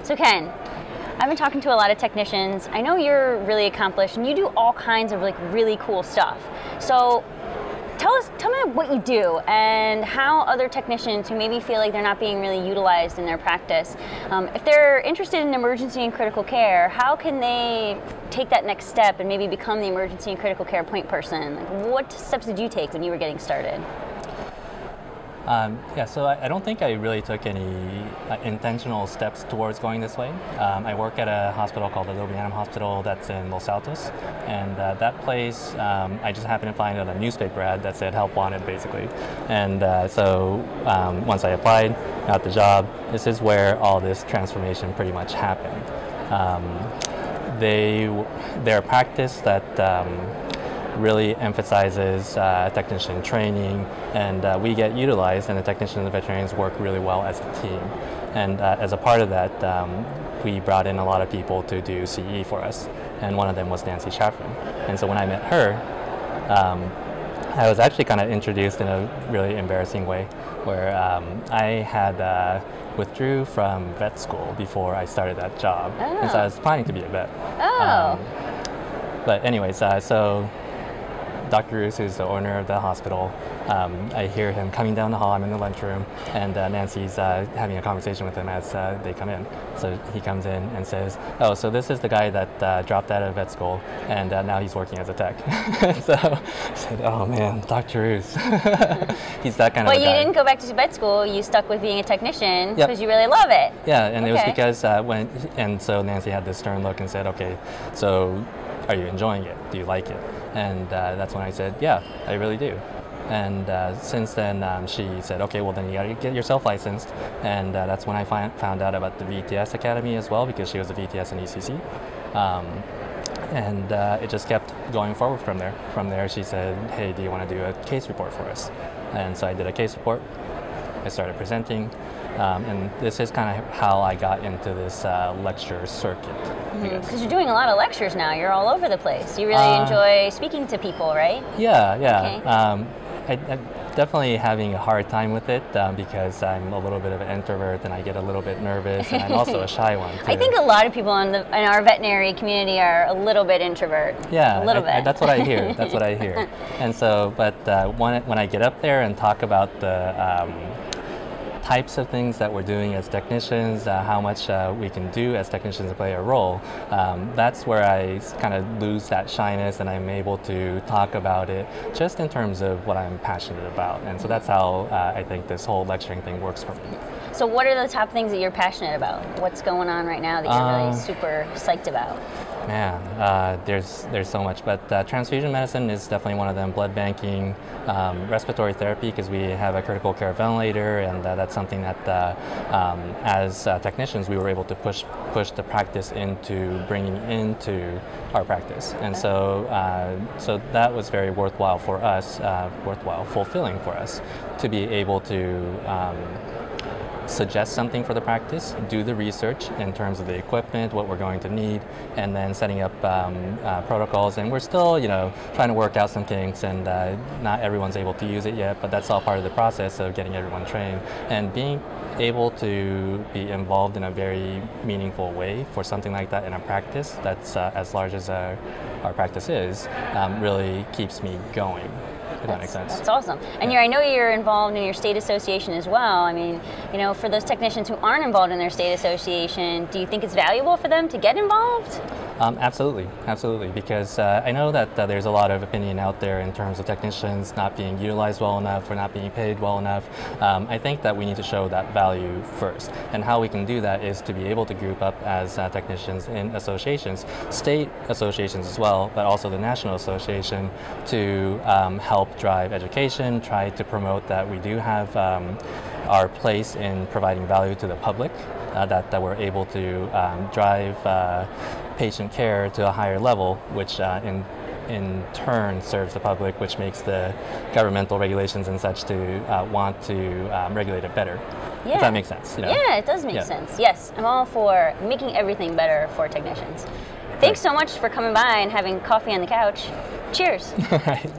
So Ken, I've been talking to a lot of technicians. I know you're really accomplished and you do all kinds of like really cool stuff. So tell me what you do and how other technicians who maybe feel like they're not being really utilized in their practice, if they're interested in emergency and critical care, how can they take that next step and maybe become the emergency and critical care point person? Like, what steps did you take when you were getting started? Yeah, so I don't think I really took any intentional steps towards going this way. I work at a hospital called the Lobianum Hospital that's in Los Altos, and that place, I just happened to find on a newspaper ad that said help wanted, basically. And so once I applied, got the job, this is where all this transformation pretty much happened. They're a practice that really emphasizes technician training, and we get utilized, and the technicians and the veterinarians work really well as a team. And as a part of that, we brought in a lot of people to do CE for us, and one of them was Nancy Chaffin. And so when I met her, I was actually kind of introduced in a really embarrassing way, where I had withdrew from vet school before I started that job, and so I was planning to be a vet. But anyways, so Dr. Roos, who's the owner of the hospital, I hear him coming down the hall. I'm in the lunchroom, and Nancy's having a conversation with him as they come in. So he comes in and says, "Oh, so this is the guy that dropped out of vet school, and now he's working as a tech." So I said, "Oh man, Dr. Roos." He's that kind of a guy. Well, you didn't go back to vet school. You stuck with being a technician because you really love it. Yeah, and it was because so Nancy had this stern look and said, "Okay, so are you enjoying it? Do you like it?" And that's when I said, "Yeah, I really do." And since then, she said, "Okay, well then you got to get yourself licensed." And that's when I found out about the VTS Academy as well, because she was a VTS and ECC. And it just kept going forward from there. From there, she said, "Hey, do you want to do a case report for us?" And so I did a case report. I started presenting. And this is kind of how I got into this lecture circuit. Because you're doing a lot of lectures now. You're all over the place. You really enjoy speaking to people, right? Yeah, yeah. Okay. I'm definitely having a hard time with it because I'm a little bit of an introvert and I get a little bit nervous, and I'm also a shy one too. I think a lot of people in our veterinary community are a little bit introvert. Yeah, a little bit. That's what I hear. That's what I hear. And so, but when I get up there and talk about the types of things that we're doing as technicians, how much we can do as technicians to play a role, that's where I kind of lose that shyness, and I'm able to talk about it just in terms of what I'm passionate about. And so that's how I think this whole lecturing thing works for me. So what are the top things that you're passionate about? What's going on right now that you're really super psyched about? Man, there's so much, but transfusion medicine is definitely one of them. Blood banking, respiratory therapy, because we have a critical care ventilator, and that's something that as technicians we were able to push the practice into bringing into our practice, and so that was very worthwhile for us, fulfilling for us to be able to suggest something for the practice, do the research in terms of the equipment, what we're going to need, and then setting up protocols. And we're still, trying to work out some things, and not everyone's able to use it yet, but that's all part of the process of getting everyone trained. And being able to be involved in a very meaningful way for something like that in a practice that's as large as our practice is, really keeps me going. If that makes sense. That's awesome. And I know you're involved in your state association as well. I mean, for those technicians who aren't involved in their state association, do you think it's valuable for them to get involved? Absolutely, absolutely. Because I know that there's a lot of opinion out there in terms of technicians not being utilized well enough or not being paid well enough. I think that we need to show that value first. And how we can do that is to be able to group up as technicians in associations, state associations as well, but also the national association, to help drive education, try to promote that we do have our place in providing value to the public, that we're able to drive patient care to a higher level, which in turn serves the public, which makes the governmental regulations and such to want to regulate it better. Yeah. If that makes sense. Yeah, it does make sense. Yes, I'm all for making everything better for technicians. Thanks so much for coming by and having coffee on the couch. Cheers. All right.